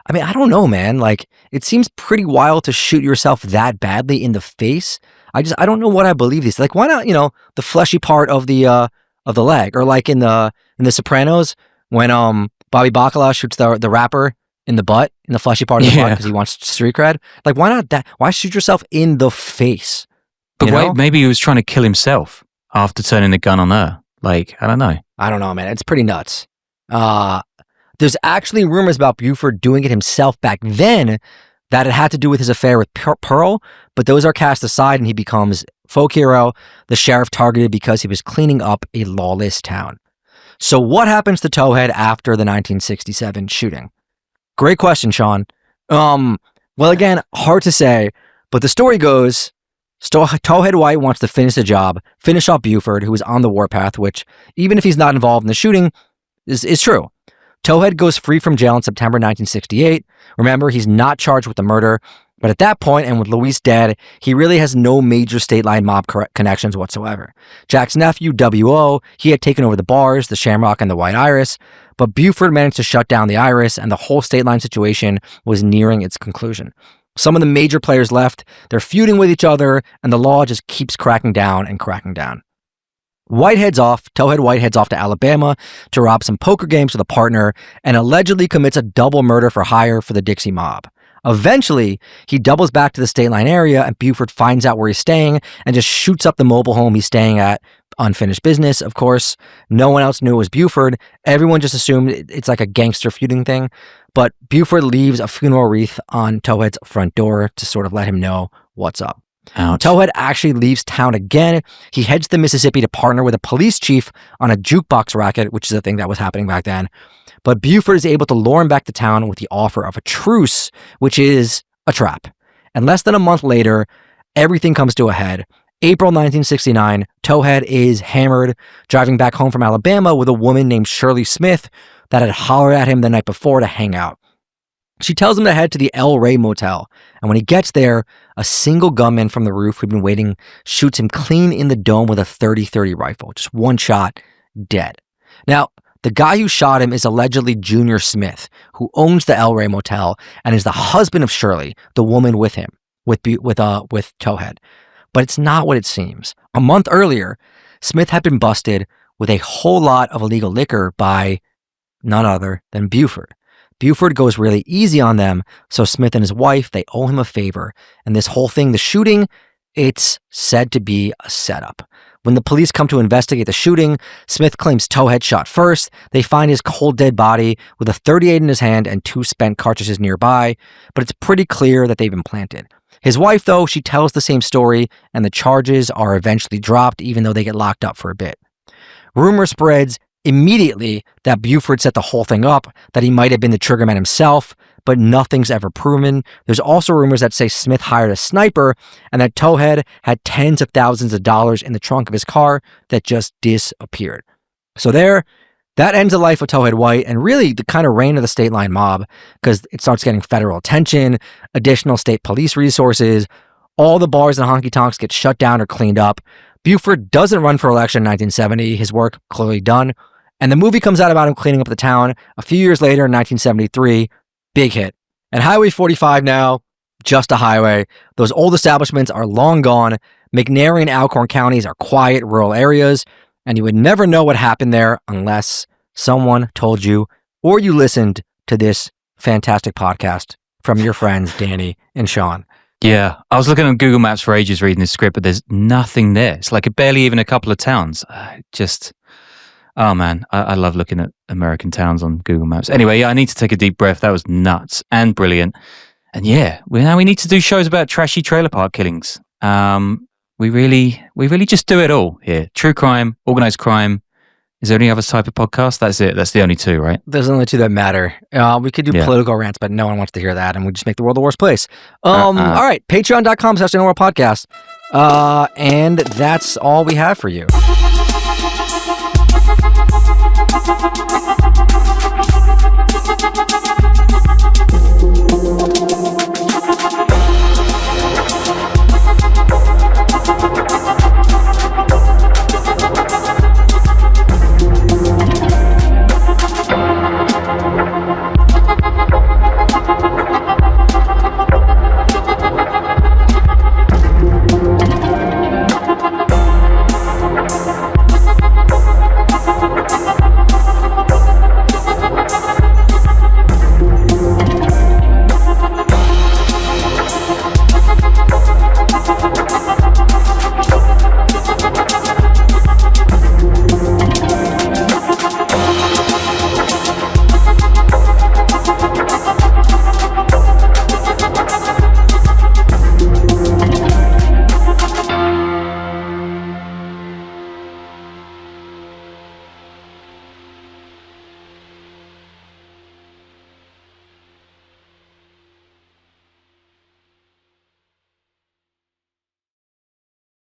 I mean, I don't know, man. Like, it seems pretty wild to shoot yourself that badly in the face. I don't know what I believe these. Like, why not, the fleshy part of the leg, or like in the Sopranos when Bobby Bacala shoots the rapper in the butt, in the fleshy part of the butt because he wants street cred. Like, why not that? Why shoot yourself in the face? But You wait, know? maybe he was trying to kill himself after turning the gun on her. Like, I don't know. I don't know, man. It's pretty nuts. There's actually rumors about Buford doing it himself back then that it had to do with his affair with Pearl, but those are cast aside and he becomes folk hero, the sheriff targeted because he was cleaning up a lawless town. So what happens to Towhead after the 1967 shooting? Great question, Sean. Well, again, hard to say, but the story goes, Towhead White wants to finish the job, finish off Buford, who is on the warpath, which, even if he's not involved in the shooting, is true. Towhead goes free from jail in September 1968. Remember, he's not charged with the murder, but at that point, and with Luis dead, he really has no major state line mob connections whatsoever. Jack's nephew, W.O., he had taken over the bars, the Shamrock and the White Iris, but Buford managed to shut down the Iris, and the whole state line situation was nearing its conclusion. Some of the major players left, they're feuding with each other, and the law just keeps cracking down and cracking down. Towhead White heads off to Alabama to rob some poker games with a partner and allegedly commits a double murder for hire for the Dixie mob. Eventually, he doubles back to the state line area and Buford finds out where he's staying and just shoots up the mobile home he's staying at. Unfinished business, of course. No one else knew it was Buford. Everyone just assumed it's like a gangster feuding thing. But Buford leaves a funeral wreath on Towhead's front door to sort of let him know what's up. Ouch. Towhead actually leaves town again. He heads to Mississippi to partner with a police chief on a jukebox racket, which is a thing that was happening back then. But Buford is able to lure him back to town with the offer of a truce, which is a trap. And less than a month later, everything comes to a head. April 1969, Towhead is hammered, driving back home from Alabama with a woman named Shirley Smith that had hollered at him the night before to hang out. She tells him to head to the El Rey Motel, and when he gets there, a single gunman from the roof who'd been waiting shoots him clean in the dome with a .30-30 rifle. Just one shot, dead. Now, the guy who shot him is allegedly Junior Smith, who owns the El Rey Motel and is the husband of Shirley, the woman with him, with Towhead. But it's not what it seems. A month earlier, Smith had been busted with a whole lot of illegal liquor by none other than Buford. Buford goes really easy on them, so Smith and his wife, they owe him a favor. And this whole thing, the shooting, it's said to be a setup. When the police come to investigate the shooting, Smith claims Towhead shot first. They find his cold dead body with a .38 in his hand and 2 spent cartridges nearby, but it's pretty clear that they've been planted. His wife, though, she tells the same story, and the charges are eventually dropped, even though they get locked up for a bit. Rumor spreads immediately that Buford set the whole thing up, that he might have been the triggerman himself, but nothing's ever proven. There's also rumors that say Smith hired a sniper and that Towhead had tens of thousands of dollars in the trunk of his car that just disappeared. So that ends the life of Towhead White and really the kind of reign of the state line mob, because it starts getting federal attention, additional state police resources, all the bars and honky tonks get shut down or cleaned up. Buford doesn't run for election in 1970, his work clearly done, and the movie comes out about him cleaning up the town. A few years later in 1973, big hit. And Highway 45 now, just a highway. Those old establishments are long gone. McNairy and Alcorn counties are quiet rural areas, and you would never know what happened there unless someone told you or you listened to this fantastic podcast from your friends Danny and Sean. Yeah, I was looking on Google Maps for ages reading this script, but there's nothing there. It's like barely even a couple of towns. Oh man, I love looking at American towns on Google Maps. Anyway, yeah, I need to take a deep breath. That was nuts and brilliant. And yeah, we need to do shows about trashy trailer park killings. We really just do it all here. True crime, organized crime. Is there any other type of podcast? That's it. That's the only two, right? There's only two that matter. We could do political rants, but no one wants to hear that, and we just make the world the worst place. All right, patreon.com/podcast. And that's all we have for you.